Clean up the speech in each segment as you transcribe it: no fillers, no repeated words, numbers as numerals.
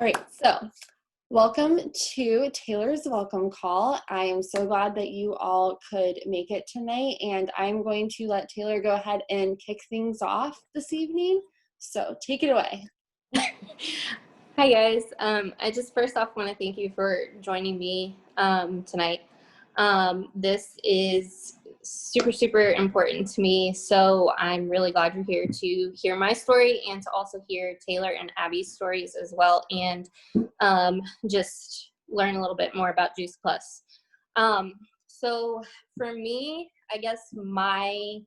All right, so welcome to Taylor's welcome call. I am so glad that you all could make it tonight, and I'm going to let Taylor go ahead and kick things off this evening. So take it away. Hi guys. I just first off want to thank you for joining me tonight. This is super important to me, so I'm really glad you're here to hear my story and to also hear Taylor and Abby's stories as well, and just learn a little bit more about Juice Plus. So for me, I guess my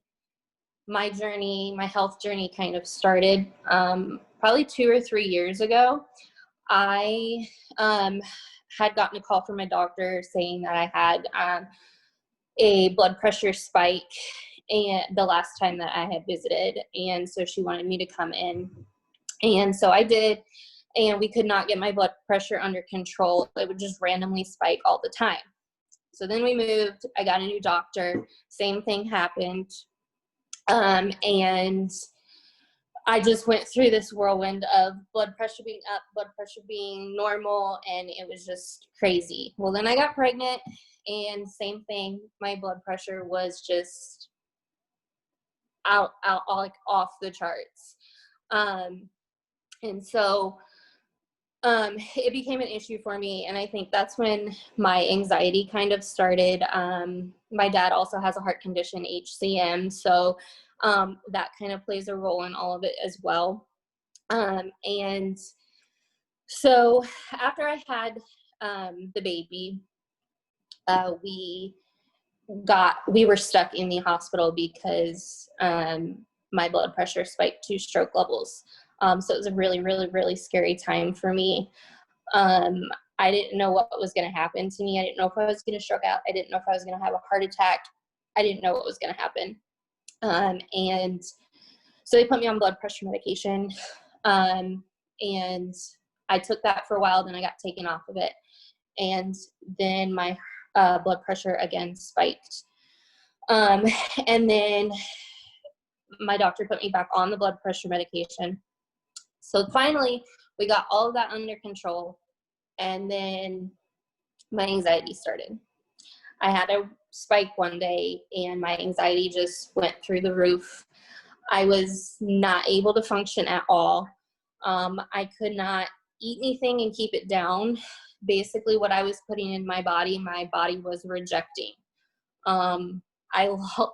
journey, my health journey kind of started probably 2 or 3 years ago. I had gotten a call from my doctor saying that I had a blood pressure spike and the last time that I had visited, and so she wanted me to come in, and so I did, and we could not get my blood pressure under control. It would just randomly spike all the time. So then we moved, I got a new doctor, same thing happened, and I just went through this whirlwind of blood pressure being up, blood pressure being normal, and it was just crazy. Well, then I got pregnant, and same thing. My blood pressure was just out like off the charts. And so it became an issue for me, and I think that's when my anxiety kind of started. My dad also has a heart condition, HCM, so that kind of plays a role in all of it as well. And so after I had the baby, we were stuck in the hospital because my blood pressure spiked to stroke levels. So it was a really scary time for me. I didn't know what was going to happen to me. I didn't know if I was going to stroke out. I didn't know if I was going to have a heart attack. I didn't know what was going to happen. And so they put me on blood pressure medication. And I took that for a while, then I got taken off of it. And then my blood pressure again spiked. And then my doctor put me back on the blood pressure medication. So finally, we got all of that under control. And then my anxiety started. I had a spike one day, and my anxiety just went through the roof. I was not able to function at all. I could not eat anything and keep it down. Basically, what I was putting in my body was rejecting. I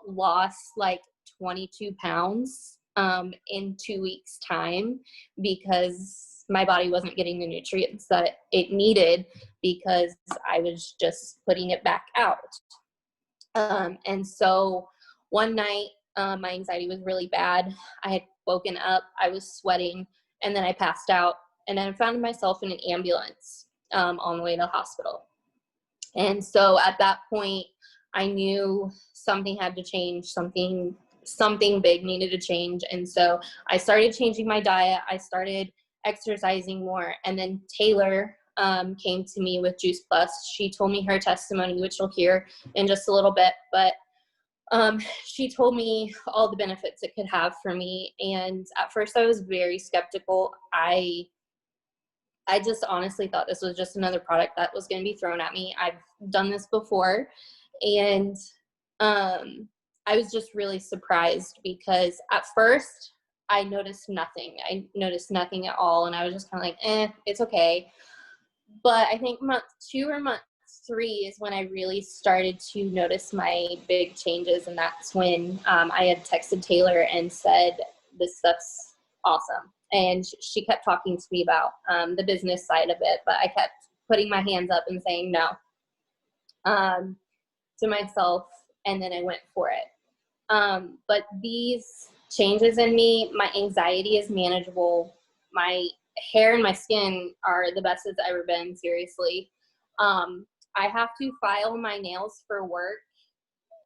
lost like 22 pounds in 2 weeks' time because my body wasn't getting the nutrients that it needed because I was just putting it back out. And so one night, my anxiety was really bad. I had woken up, I was sweating, and then I passed out, and then I found myself in an ambulance on the way to the hospital. And so at that point, I knew something had to change, something big needed to change. And so I started changing my diet. I started exercising more. And then Taylor came to me with Juice Plus. She told me her testimony, which you'll hear in just a little bit. But she told me all the benefits it could have for me. And at first I was very skeptical. I just honestly thought this was just another product that was going to be thrown at me. I've done this before. And I was just really surprised because at first I noticed nothing. I noticed nothing at all. And I was just kind of like, it's okay. But I think month 2 or month 3 is when I really started to notice my big changes. And that's when I had texted Taylor and said, this stuff's awesome. And she kept talking to me about the business side of it, but I kept putting my hands up and saying no to myself, and then I went for it. But these changes in me, my anxiety is manageable. My hair and my skin are the best it's ever been, seriously. I have to file my nails for work,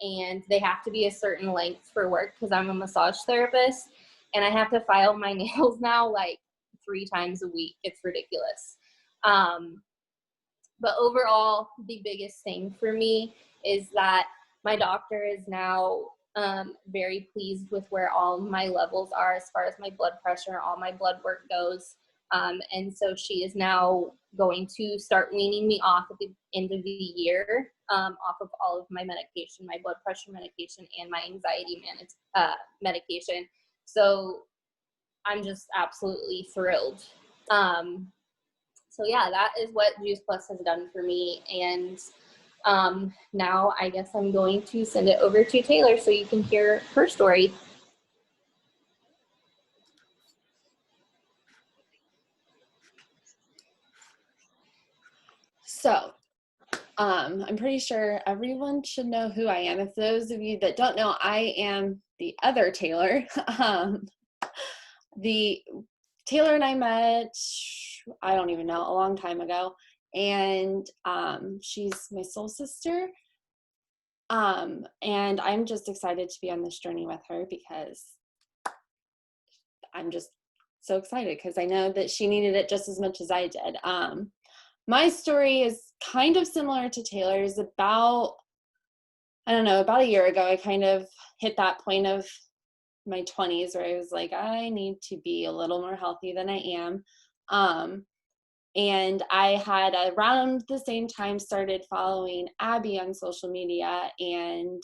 and they have to be a certain length for work because I'm a massage therapist, and I have to file my nails now like 3 times a week. It's ridiculous. But overall, the biggest thing for me is that my doctor is now very pleased with where all my levels are as far as my blood pressure, all my blood work goes. And so she is now going to start weaning me off at the end of the year, off of all of my medication, my blood pressure medication, and my anxiety medication. So I'm just absolutely thrilled. So yeah, that is what Juice Plus has done for me. And now I guess I'm going to send it over to Taylor so you can hear her story. So, I'm pretty sure everyone should know who I am. If those of you that don't know, I am the other Taylor. The Taylor and I met, I don't even know, a long time ago. And she's my soul sister. And I'm just excited to be on this journey with her because I'm just so excited because I know that she needed it just as much as I did. My story is kind of similar to Taylor's. About a year ago, I kind of hit that point of my 20s where I was like, I need to be a little more healthy than I am. And I had around the same time started following Abby on social media, and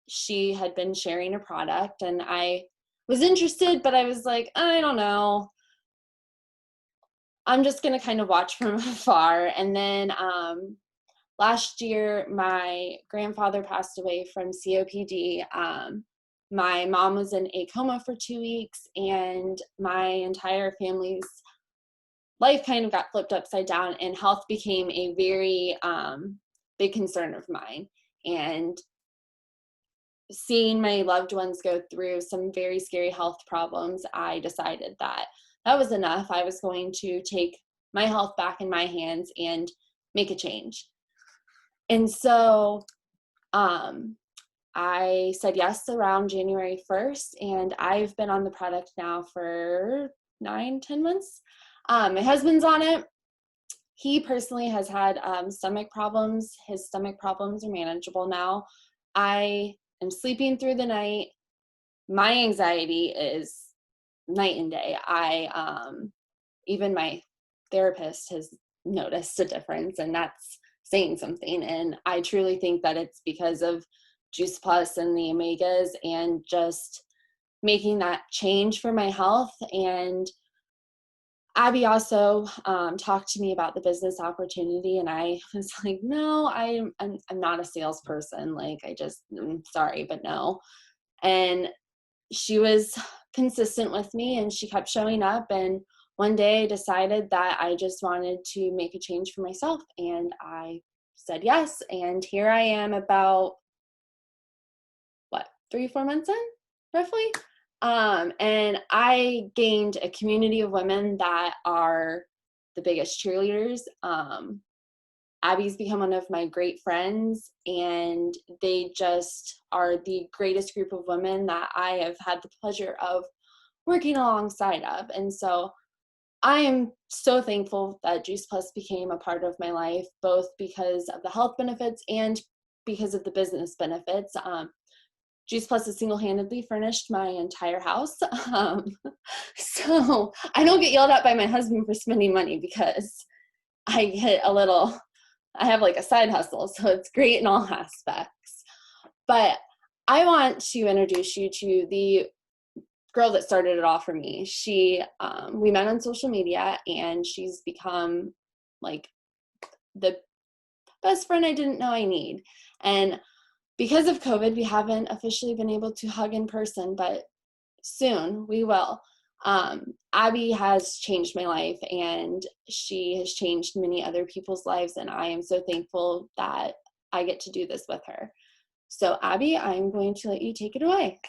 she had been sharing a product, and I was interested, but I was like, I don't know. I'm just going to kind of watch from afar. And then last year, my grandfather passed away from COPD. My mom was in a coma for 2 weeks, and my entire family's life kind of got flipped upside down, and health became a very big concern of mine. And seeing my loved ones go through some very scary health problems, I decided that that was enough. I was going to take my health back in my hands and make a change. And so I said yes around January 1st, and I've been on the product now for 9-10 months. My husband's on it. He personally has had stomach problems. His stomach problems are manageable now. I am sleeping through the night. My anxiety is night and day. Even my therapist has noticed a difference, and that's saying something. And I truly think that it's because of Juice Plus and the omegas and just making that change for my health. And Abby also talked to me about the business opportunity, and I was like, no, I'm not a salesperson. Like, I'm sorry, but no. And she was consistent with me, and she kept showing up. And one day I decided that I just wanted to make a change for myself, and I said yes. And here I am about 3-4 months in, roughly. And I gained a community of women that are the biggest cheerleaders. Abby's become one of my great friends, and they just are the greatest group of women that I have had the pleasure of working alongside of. And so I am so thankful that Juice Plus became a part of my life, both because of the health benefits and because of the business benefits. Juice Plus has single-handedly furnished my entire house. So I don't get yelled at by my husband for spending money because I have like a side hustle, so it's great in all aspects. But I want to introduce you to the girl that started it all for me. We met on social media, and she's become like the best friend I didn't know I need. And because of COVID, we haven't officially been able to hug in person, but soon we will. Abby has changed my life, and she has changed many other people's lives, and I am so thankful that I get to do this with her. So Abby, I'm going to let you take it away.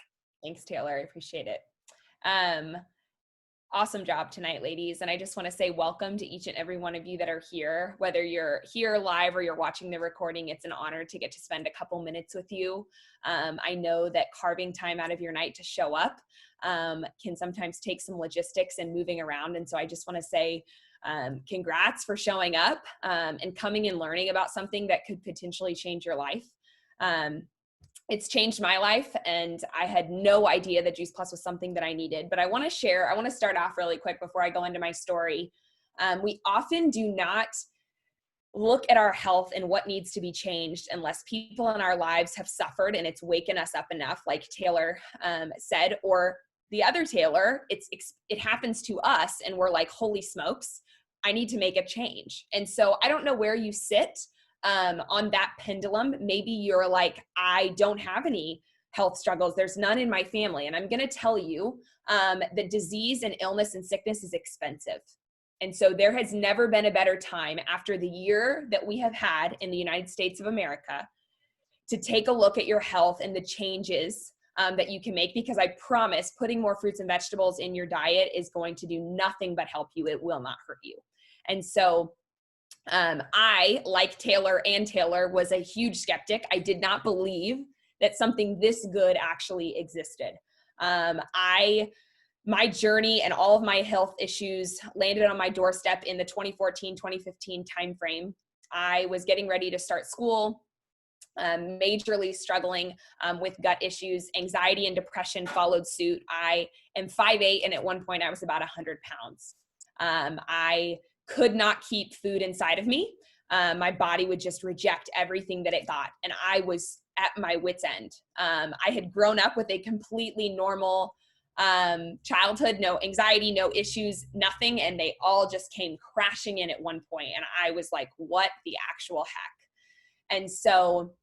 Thanks, Taylor. I appreciate it. Awesome job tonight, ladies. And I just want to say welcome to each and every one of you that are here. Whether you're here live or you're watching the recording, it's an honor to get to spend a couple minutes with you. I know that carving time out of your night to show up can sometimes take some logistics and moving around. And so I just want to say congrats for showing up and coming and learning about something that could potentially change your life. it's changed my life, and I had no idea that Juice Plus was something that I needed. But I want to start off really quick before I go into my story. We often do not look at our health and what needs to be changed unless people in our lives have suffered and it's waken us up enough, like Taylor said, or the other Taylor, it happens to us and we're like, holy smokes, I need to make a change. And so I don't know where you sit on that pendulum. Maybe you're like, I don't have any health struggles. There's none in my family. And I'm going to tell you that disease and illness and sickness is expensive. And so there has never been a better time after the year that we have had in the United States of America to take a look at your health and the changes that you can make, because I promise putting more fruits and vegetables in your diet is going to do nothing but help you. It will not hurt you. And so I, like Taylor, was a huge skeptic. I did not believe that something this good actually existed. My journey and all of my health issues landed on my doorstep in the 2014-2015 timeframe. I was getting ready to start school, majorly struggling with gut issues. Anxiety and depression followed suit. I am 5'8", and at one point I was about 100 pounds. I could not keep food inside of me. My body would just reject everything that it got, and I was at my wit's end. I had grown up with a completely normal childhood, no anxiety, no issues, nothing. And they all just came crashing in at one point. And I was like, what the actual heck? And so,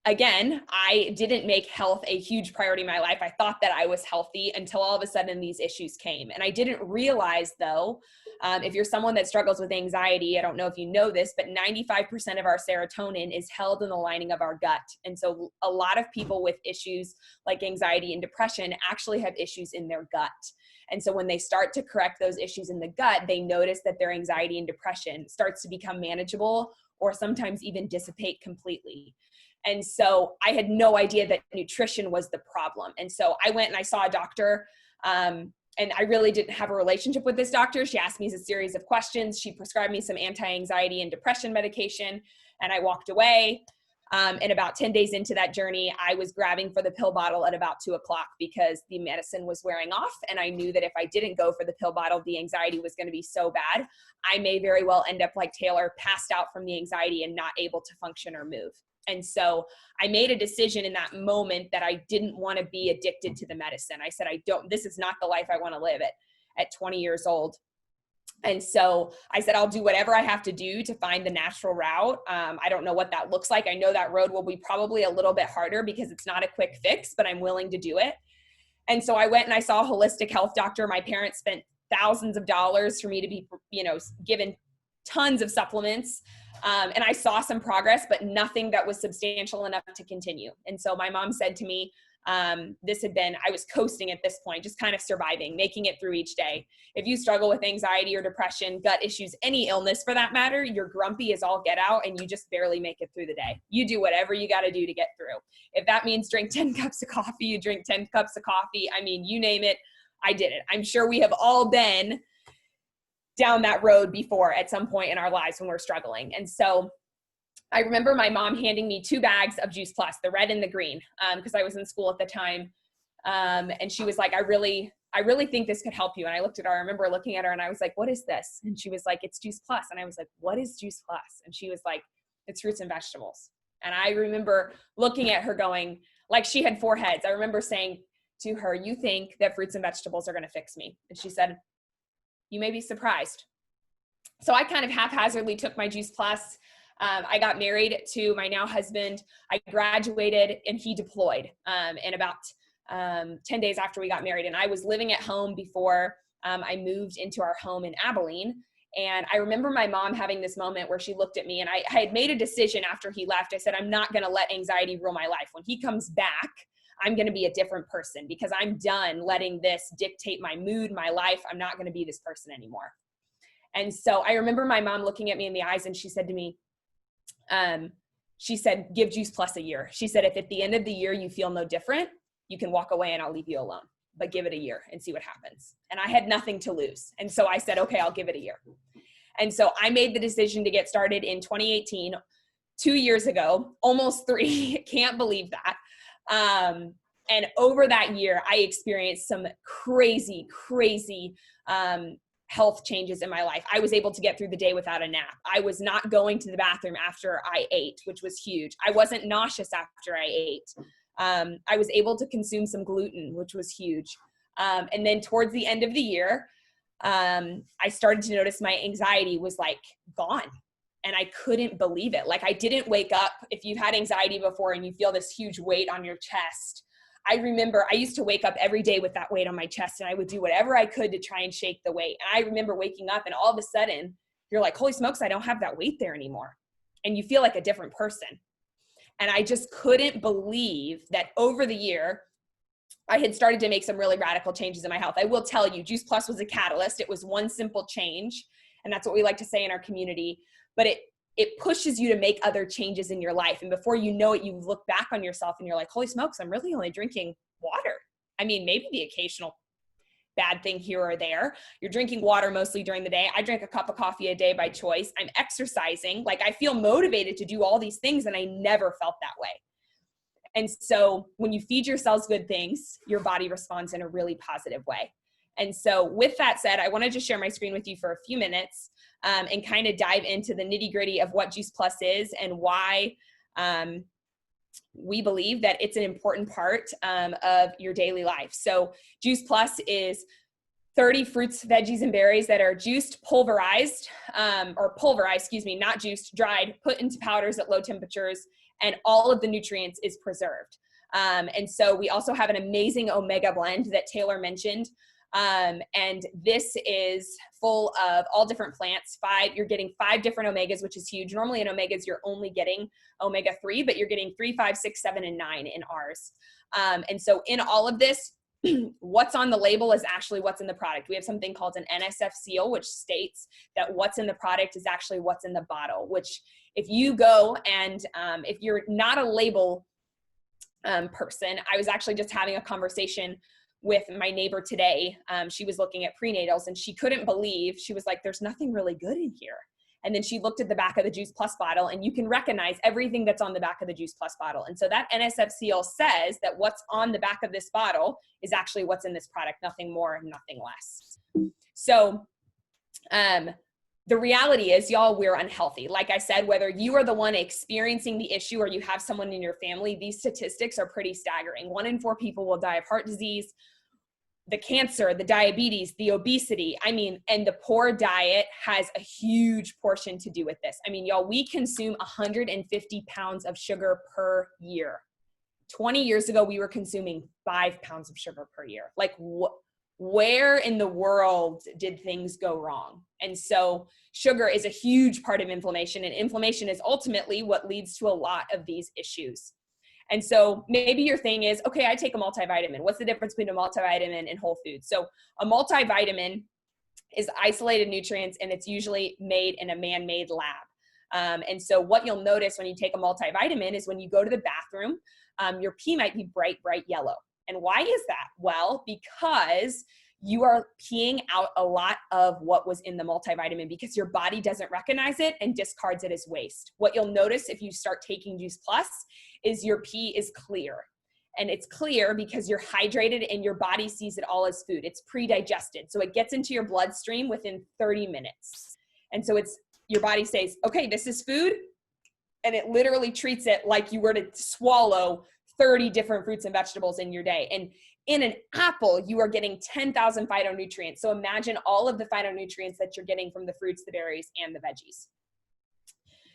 again, I didn't make health a huge priority in my life. I thought that I was healthy until all of a sudden these issues came. And I didn't realize, though, if you're someone that struggles with anxiety, I don't know if you know this, but 95% of our serotonin is held in the lining of our gut. And so a lot of people with issues like anxiety and depression actually have issues in their gut. And so when they start to correct those issues in the gut, they notice that their anxiety and depression starts to become manageable, or sometimes even dissipate completely. And so I had no idea that nutrition was the problem. And so I went and I saw a doctor, and I really didn't have a relationship with this doctor. She asked me a series of questions. She prescribed me some anti-anxiety and depression medication, and I walked away. And about 10 days into that journey, I was grabbing for the pill bottle at about 2:00 because the medicine was wearing off. And I knew that if I didn't go for the pill bottle, the anxiety was going to be so bad. I may very well end up like Taylor, passed out from the anxiety and not able to function or move. And so I made a decision in that moment that I didn't want to be addicted to the medicine. I said, this is not the life I want to live at 20 years old. And so I said, I'll do whatever I have to do to find the natural route. I don't know what that looks like. I know that road will be probably a little bit harder because it's not a quick fix, but I'm willing to do it. And so I went and I saw a holistic health doctor. My parents spent thousands of dollars for me to be, given tons of supplements. And I saw some progress, but nothing that was substantial enough to continue. And so my mom said to me, I was coasting at this point, just kind of surviving, making it through each day. If you struggle with anxiety or depression, gut issues, any illness for that matter, you're grumpy as all get out and you just barely make it through the day. You do whatever you got to do to get through. If that means drink 10 cups of coffee, you drink 10 cups of coffee. I mean, you name it, I did it. I'm sure we have all been down that road before at some point in our lives when we're struggling. And so I remember my mom handing me 2 bags of Juice Plus, the red and the green, because I was in school at the time. And she was like, I really think this could help you. And I looked at her, I remember looking at her and I was like, what is this? And she was like, it's Juice Plus. And I was like, what is Juice Plus? And she was like, it's fruits and vegetables. And I remember looking at her going, like she had 4 heads. I remember saying to her, you think that fruits and vegetables are going to fix me? And she said, you may be surprised. So I kind of haphazardly took my Juice Plus. I got married to my now husband. I graduated and he deployed in about 10 days after we got married. And I was living at home before I moved into our home in Abilene. And I remember my mom having this moment where she looked at me and I had made a decision after he left. I said, I'm not going to let anxiety rule my life. When he comes back, I'm going to be a different person because I'm done letting this dictate my mood, my life. I'm not going to be this person anymore. And so I remember my mom looking at me in the eyes and she said to me, she said, give Juice Plus a year. She said, if at the end of the year you feel no different, you can walk away and I'll leave you alone, but give it a year and see what happens. And I had nothing to lose. And so I said, okay, I'll give it a year. And so I made the decision to get started in 2018 2 years ago, almost 3, can't believe that. And over that year, I experienced some crazy, crazy health changes in my life. I was able to get through the day without a nap. I was not going to the bathroom after I ate, which was huge. I wasn't nauseous after I ate. I was able to consume some gluten, which was huge. And then towards the end of the year, I started to notice my anxiety was like gone. And I couldn't believe it. Like I didn't wake up. If you've had anxiety before and you feel this huge weight on your chest, I remember I used to wake up every day with that weight on my chest, and I would do whatever I could to try and shake the weight. And I remember waking up and all of a sudden you're like, holy smokes, I don't have that weight there anymore. And you feel like a different person. And I just couldn't believe that over the year, I had started to make some really radical changes in my health. I will tell you, Juice Plus was a catalyst. It was one simple change. And that's what we like to say in our community. But it pushes you to make other changes in your life. And before you know it, you look back on yourself and you're like, holy smokes, I'm really only drinking water. I mean, maybe the occasional bad thing here or there. You're drinking water mostly during the day. I drink a cup of coffee a day by choice. I'm exercising. Like I feel motivated to do all these things, and I never felt that way. And so when you feed your cells good things, your body responds in a really positive way. And so with that said, I wanted to share my screen with you for a few minutes and kind of dive into the nitty gritty of what Juice Plus is and why we believe that it's an important part of your daily life. So Juice Plus is 30 fruits, veggies, and berries that are juiced, pulverized, not juiced, dried, put into powders at low temperatures, and all of the nutrients is preserved. And so we also have an amazing omega blend that Taylor mentioned. And this is full of all different plants. You're getting 5 different omegas, which is huge. Normally in omegas, you're only getting omega-3, but you're getting 3, 5, 6, 7, and 9 in ours. And so in all of this, what's on the label is actually what's in the product. We have something called an NSF seal, which states that what's in the product is actually what's in the bottle, which if you go and if you're not a label person, I was actually just having a conversation with my neighbor today. She was looking at prenatals and she couldn't believe, she was like, there's nothing really good in here. And then she looked at the back of the Juice Plus bottle, and you can recognize everything that's on the back of the Juice Plus bottle. And so that NSF seal says that what's on the back of this bottle is actually what's in this product, nothing more, nothing less. So the reality is, y'all, we're unhealthy. Like I said, whether you are the one experiencing the issue or you have someone in your family, these statistics are pretty staggering. 1 in 4 people will die of heart disease, the cancer, the diabetes, the obesity. I mean, and the poor diet has a huge portion to do with this. I mean, y'all, we consume 150 pounds of sugar per year. 20 years ago, we were consuming 5 pounds of sugar per year. Like, where in the world did things go wrong? And so sugar is a huge part of inflammation, and inflammation is ultimately what leads to a lot of these issues. And so maybe your thing is, okay, I take a multivitamin. What's the difference between a multivitamin and whole foods? So a multivitamin is isolated nutrients, and it's usually made in a man-made lab. And so what you'll notice when you take a multivitamin is when you go to the bathroom, your pee might be bright, bright yellow. And why is that? Well, because you are peeing out a lot of what was in the multivitamin because your body doesn't recognize it and discards it as waste. What you'll notice if you start taking Juice Plus is your pee is clear. And it's clear because you're hydrated and your body sees it all as food. It's pre-digested. So it gets into your bloodstream within 30 minutes. And so your body says, okay, this is food. And it literally treats it like you were to swallow 30 different fruits and vegetables in your day. And in an apple, you are getting 10,000 phytonutrients. So imagine all of the phytonutrients that you're getting from the fruits, the berries, and the veggies.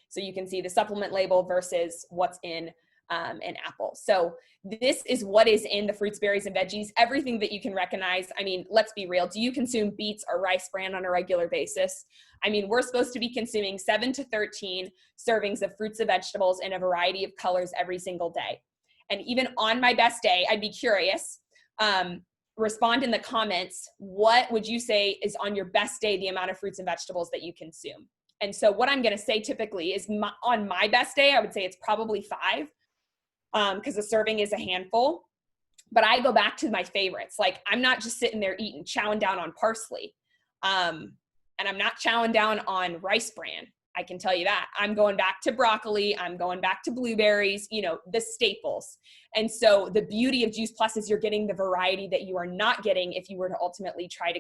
So you can see the supplement label versus what's in an apple. So this is what is in the fruits, berries, and veggies, everything that you can recognize. I mean, let's be real. Do you consume beets or rice bran on a regular basis? I mean, we're supposed to be consuming 7 to 13 servings of fruits and vegetables in a variety of colors every single day. And even on my best day, I'd be curious, respond in the comments, what would you say is on your best day, the amount of fruits and vegetables that you consume? And so what I'm gonna say typically is on my best day, I would say it's probably 5, because a serving is a handful. But I go back to my favorites. Like, I'm not just sitting there chowing down on parsley. And I'm not chowing down on rice bran. I can tell you that. I'm going back to broccoli. I'm going back to blueberries, the staples. And so the beauty of Juice Plus is you're getting the variety that you are not getting if you were to ultimately try to,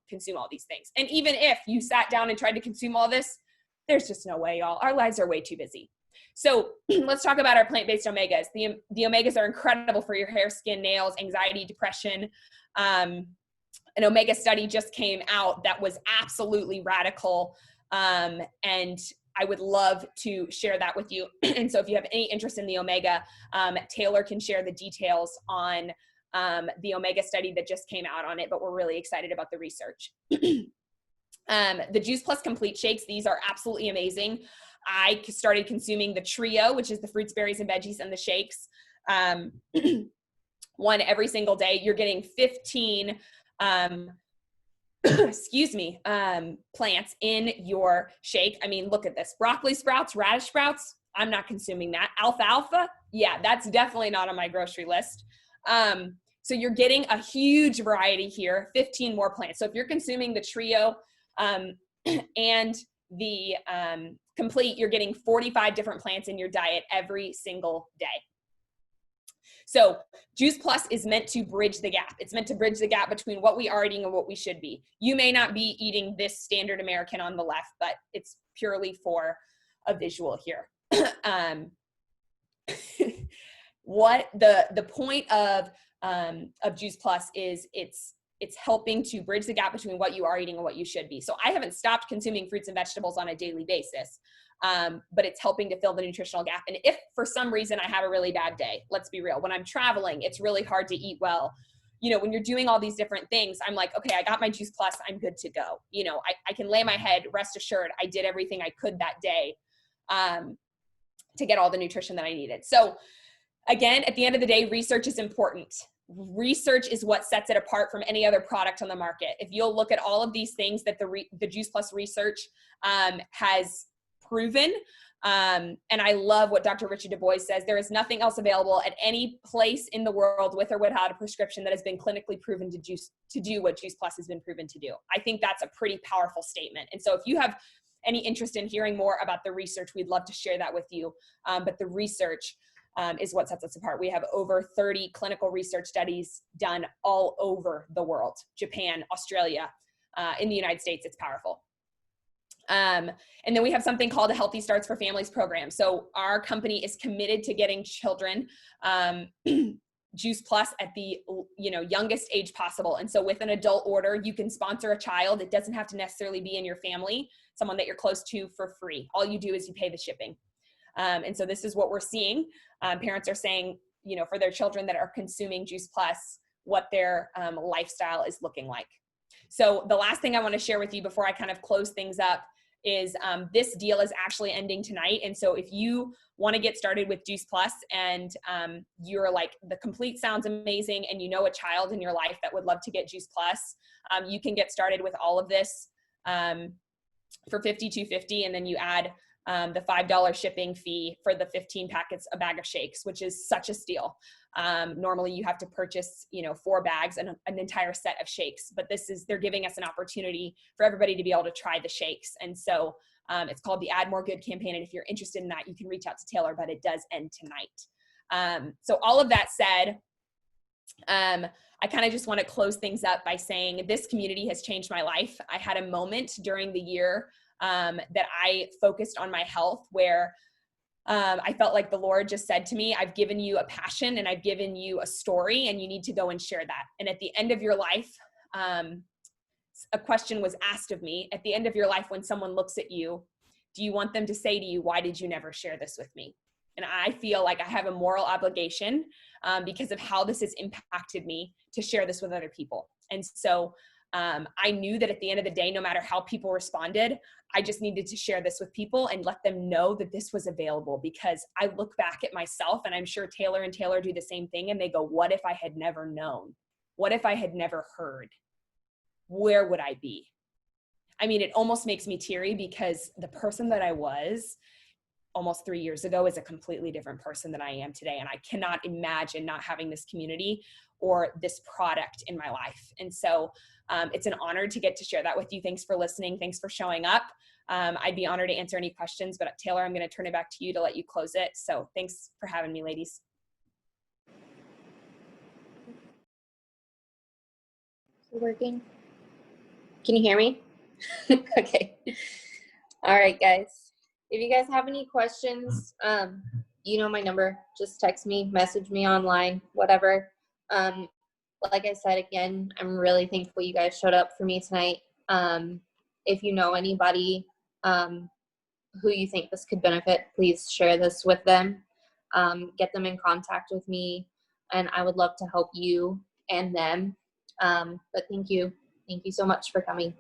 consume all these things. And even if you sat down and tried to consume all this, there's just no way, y'all. Our lives are way too busy. So let's talk about our plant-based omegas. The omegas are incredible for your hair, skin, nails, anxiety, depression. An omega study just came out that was absolutely radical. And I would love to share that with you. And so if you have any interest in the omega, Taylor can share the details on the omega study that just came out on it, but we're really excited about the research. The Juice Plus Complete Shakes, these are absolutely amazing. I started consuming the trio, which is the fruits, berries, and veggies and the shakes, one every single day. You're getting 15 plants in your shake. I mean, look at this. Broccoli sprouts, radish sprouts, I'm not consuming that. Alfalfa, yeah, that's definitely not on my grocery list. So you're getting a huge variety here, 15 more plants. So if you're consuming the trio and the complete, you're getting 45 different plants in your diet every single day. So Juice Plus is meant to bridge the gap. It's meant to bridge the gap between what we are eating and what we should be. You may not be eating this standard American on the left, but it's purely for a visual here. What the point of Juice Plus is it's helping to bridge the gap between what you are eating and what you should be. So I haven't stopped consuming fruits and vegetables on a daily basis, but it's helping to fill the nutritional gap. And if for some reason I have a really bad day, let's be real, when I'm traveling, it's really hard to eat well. When you're doing all these different things, I'm like, okay, I got my Juice Plus, I'm good to go. I can lay my head, rest assured, I did everything I could that day to get all the nutrition that I needed. So again, at the end of the day, research is important. Research is what sets it apart from any other product on the market. If you'll look at all of these things that the Juice Plus research has proven, and I love what Dr. Richard Du Bois says, there is nothing else available at any place in the world with or without a prescription that has been clinically proven to do what Juice Plus has been proven to do. I think that's a pretty powerful statement. And so if you have any interest in hearing more about the research, we'd love to share that with you. But the research is what sets us apart. We have over 30 clinical research studies done all over the world, Japan, Australia, in the United States. It's powerful. And then we have something called a Healthy Starts for Families program. So our company is committed to getting children Juice Plus at the youngest age possible. And so with an adult order, you can sponsor a child. It doesn't have to necessarily be in your family, someone that you're close to, for free. All you do is you pay the shipping. And so this is what we're seeing. Parents are saying, for their children that are consuming Juice Plus, what their lifestyle is looking like. So the last thing I want to share with you before I kind of close things up is this deal is actually ending tonight. And so if you want to get started with Juice Plus and you're like, the complete sounds amazing, and you know a child in your life that would love to get Juice Plus, you can get started with all of this for $52.50, and then you add the $5 shipping fee for the 15 packets, a bag of shakes, which is such a steal. Normally you have to purchase, 4 bags and an entire set of shakes, but they're giving us an opportunity for everybody to be able to try the shakes. And so it's called the Add More Good campaign. And if you're interested in that, you can reach out to Taylor, but it does end tonight. So all of that said, I kind of just want to close things up by saying this community has changed my life. I had a moment during the year that I focused on my health where I felt like the Lord just said to me, I've given you a passion and I've given you a story, and you need to go and share that. And at the end of your life, a question was asked of me. At the end of your life, when someone looks at you, do you want them to say to you, why did you never share this with me? And I feel like I have a moral obligation because of how this has impacted me to share this with other people. And so I knew that at the end of the day, no matter how people responded, I just needed to share this with people and let them know that this was available, because I look back at myself, and I'm sure Taylor and Taylor do the same thing, and they go, what if I had never known? What if I had never heard? Where would I be? I mean, it almost makes me teary, because the person that I was almost 3 years ago is a completely different person than I am today. And I cannot imagine not having this community or this product in my life. And so it's an honor to get to share that with you. Thanks for listening. Thanks for showing up. I'd be honored to answer any questions, but Taylor, I'm going to turn it back to you to let you close it. So thanks for having me, ladies. Working? Can you hear me? Okay. All right, guys. If you guys have any questions, you know my number. Just text me, message me online, whatever. Like I said, again, I'm really thankful you guys showed up for me tonight. If you know anybody who you think this could benefit, please share this with them. Get them in contact with me, and I would love to help you and them. But thank you. Thank you so much for coming.